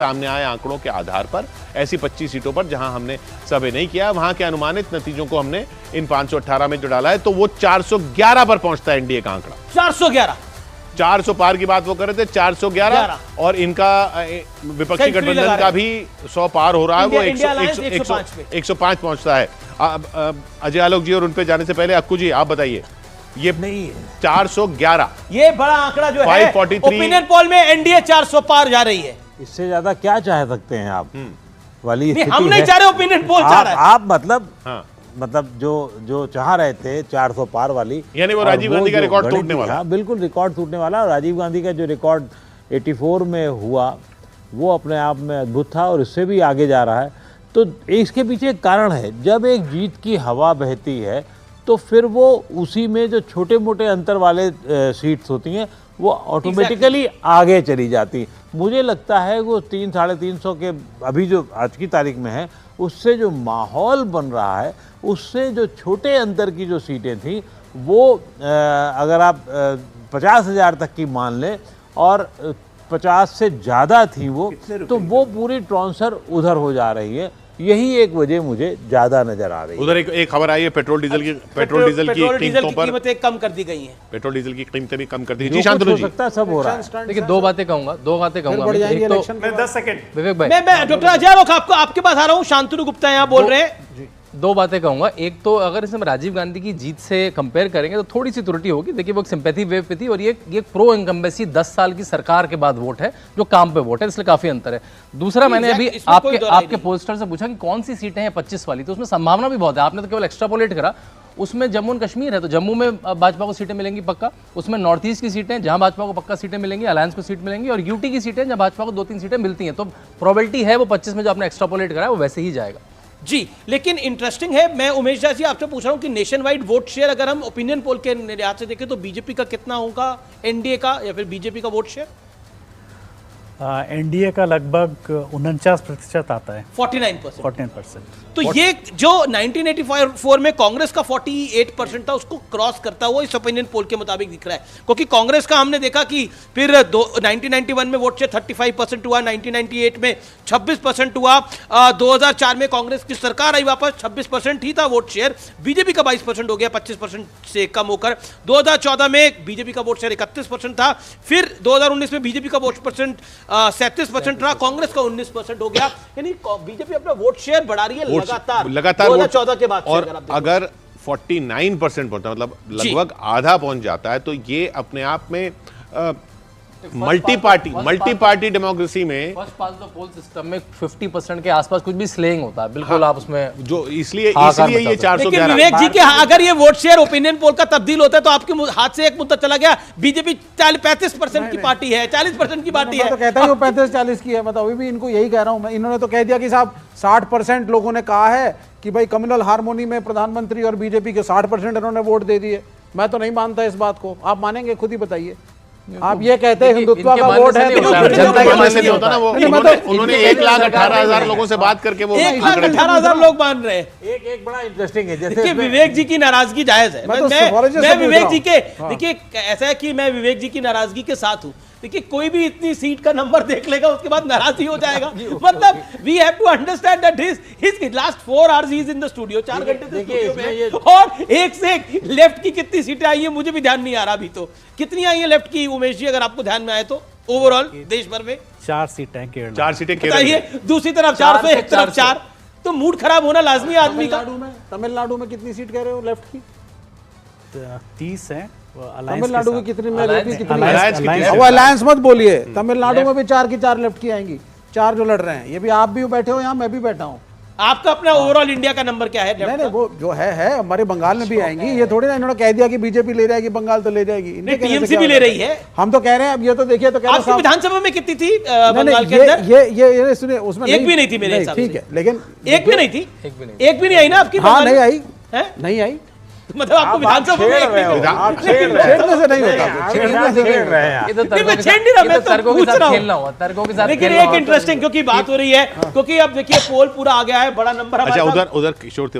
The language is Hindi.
सामने आए आंकड़ों के आधार पर ऐसी 25 सीटों पर जहां हमने सर्वे नहीं किया, वहां के अनुमानित नतीजों को हमने इन 518 में जो डाला है तो वो 411 पर पहुंचता है एनडीए का आंकड़ा। 400 पार की बात वो कर रहे थे, 411 और इनका विपक्षी गठबंधन का भी 100 पार हो रहा है, वो 105 पहुंचता है। अजय आलोक जी और उन पे जाने से पहले अक्कू जी आप बताइए, ये नहीं 411 ये बड़ा आंकड़ा जो है ओपिनियन पोल में एनडीए 400 पार जा रही है। इससे ज्यादा क्या चाह सकते हैं आप वाली स्थिति हम नहीं चाह रहे, ओपिनियन पोल चाह रहा है। आप मतलब जो चाह रहे थे 400 पार वाली, यानी वो राजीव गांधी का रिकॉर्ड टूटने वाला। बिल्कुल रिकॉर्ड टूटने वाला। राजीव गांधी का जो रिकॉर्ड 84 में हुआ वो अपने आप में अद्भुत था और इससे भी आगे जा रहा है। तो इसके पीछे एक कारण है, जब एक जीत की हवा बहती है तो फिर वो उसी में जो छोटे मोटे अंतर वाले सीट्स होती हैं वो ऑटोमेटिकली आगे चली जाती। मुझे लगता है वो 300-350 के अभी जो आज की तारीख में है, उससे जो माहौल बन रहा है, उससे जो छोटे अंतर की जो सीटें थी वो अगर आप 50,000 तक की मान लें और 50 से ज़्यादा थी वो, तो वो पूरी ट्रांसफर उधर हो जा रही है। यही एक वजह मुझे ज्यादा नजर आ रही है। उधर एक खबर आई है पेट्रोल डीजल की कीमतों पर कीमतें कम कर दी गई हैं। पेट्रोल डीजल की कीमतें भी कम कर दी। जी शांतनु जी, हो सकता है सब हो रहा है। देखिए दो बातें कहूंगा एक तो मैं 10 सेकंड विवेक भाई, मैं डॉक्टर अजय आलोक आपके पास आ रहा हूँ। शांतनु गुप्ता यहाँ बोल रहे हैं। दो बातें कहूंगा। एक तो अगर इसमें राजीव गांधी की जीत से कंपेयर करेंगे तो थोड़ी सी त्रुटि होगी। देखिए वो एक सिंपैथी वेव पे थी और ये प्रो इनकम्बेंसी 10 साल की सरकार के बाद वोट है, जो काम पे वोट है, इसलिए काफी अंतर है। दूसरा, मैंने अभी आपके पोस्टर से पूछा कि कौन सी सीटें हैं 25 वाली, तो उसमें संभावना भी बहुत है। आपने तो केवल एक्स्ट्रापोलेट करा। उसमें जम्मू एंड कश्मीर है तो जम्मू में भाजपा को सीटें मिलेंगी पक्का। उसमें नॉर्थ ईस्ट की सीटें जहां भाजपा को पक्का सीटें मिलेंगी, अलायंस को सीट मिलेंगी, और यूटी की सीटें जहां भाजपा को 2-3 सीटें मिलती हैं। तो प्रोबेबिलिटी है वो 25 में जो आपने एक्स्ट्रापोलेट करा है वो वैसे ही जाएगा जी। लेकिन इंटरेस्टिंग है, मैं उमेश जी आपसे पूछ रहा हूं कि नेशन वाइड वोट शेयर अगर हम ओपिनियन पोल के लिहाज से देखें तो बीजेपी का कितना होगा, एनडीए का या फिर बीजेपी का वोट शेयर? एनडीए का लगभग 49% आता है। 49%। तो ये जो 1984 में कांग्रेस का 48% था उसको क्रॉस करता हुआ इस ओपिनियन पोल के मुताबिक दिख रहा है। क्योंकि कांग्रेस का हमने देखा कि फिर 1991 में वोट शेयर 35% हुआ, 1998 में 26% हुआ, 2004 में कांग्रेस की सरकार आई वापस, 26% ही था वोट शेयर। बीजेपी का 22% हो गया, 25% से कम होकर। 2014 में बीजेपी का वोट शेयर 31% था। फिर 2019 में बीजेपी का वोट परसेंट 37% रहा, कांग्रेस का 19% हो गया। यानी बीजेपी अपना वोट शेयर बढ़ा रही है लगातार 2014 के बाद। और अगर 49% पहुंचता, मतलब लगभग आधा पहुंच जाता है, तो ये अपने आप में मल्टी पार्टी डेमोक्रेसी में first pass the poll system में 50% के आसपास कुछ भी स्लेइंग होता है। बिल्कुल आप उसमें जो इसलिए ये 411। विवेक जी के अगर ये वोट शेयर ओपिनियन पोल का तब्दील होता है तो आपके हाथ से एक मुद्दा चला गया। बीजेपी 35% की पार्टी है, 40% की पार्टी है। तो कहता है 35-40 की है। मतलब अभी भी इनको यही कह रहा हूं मैं। इन्होंने तो कह दिया कि साहब 60% लोगों ने कहा है कि भाई कम्युनल हार्मोनी में प्रधानमंत्री और बीजेपी के 60% इन्होंने वोट दे दिए। मैं तो नहीं मानता इस बात को। आप मानेंगे? खुद ही बताइए। आप ये कहते हैं हिंदुत्व का वोट है, जनता के मानने से होता ना। वो उन्होंने 1,18,000 लोगों से बात करके वो 1,18,000 लोग मान रहे हैं। एक बड़ा इंटरेस्टिंग है, जैसे विवेक जी की नाराजगी जायज है। मैं विवेक जी के देखिए ऐसा है कि मैं विवेक जी की नाराजगी के साथ हूं। देखिए कोई भी इतनी सीट का नंबर देख लेगा उसके बाद नाराज ही हो जाएगा। मतलब we have to understand that his last 4 hours he is in the studio. 4 घंटे से स्टूडियो में, और एक से एक लेफ्ट की कितनी सीटें आई है मुझे भी ध्यान नहीं आ रहा अभी। तो कितनी आई है लेफ्ट की उमेश जी, अगर आपको ध्यान में आए तो? ओवरऑल देश भर में 4 सीटें केरल। 4 सीटें बताइए। दूसरी तरफ 400, एक तरफ 4, तो मूड खराब होना लाजमी आदमी का। तमिलनाडु में कितनी सीट कह रहे हो लेफ्ट की? 30 है। तमिलनाडु की कितनी में अलायंस वो अलायंस मत बोलिए। तमिलनाडु में भी 4 की 4 लेफ्ट की आएंगी। 4 जो लड़ रहे हैं, ये भी आप भी बैठे हो यहाँ, मैं भी बैठा हूँ। आपका अपना ओवरऑल इंडिया का नंबर क्या है? नहीं, वो जो है हमारे बंगाल में भी आएंगी। ये थोड़ी ना इन्होंने कह दिया कि बीजेपी ले जाएगी बंगाल तो ले जाएगी। टीएमसी भी ले रही है। हम तो कह रहे हैं अब ये तो देखिए। तो आपकी विधानसभा में कितनी थी बंगाल के अंदर? ये सुनिए, उसमें एक भी नहीं थी मेरे हिसाब से। ठीक है, लेकिन एक भी नहीं थी। एक भी नहीं आई ना आपकी? हाँ, नहीं आई, नहीं आई। मतलब आपको विधानसभा में छेड़ने से नहीं होता। लेकिन एक इंटरेस्टिंग क्योंकि बात हो रही है, क्योंकि अब देखिए पोल पूरा आ गया है, बड़ा नंबर। अच्छा, उधर किशोर तिवारी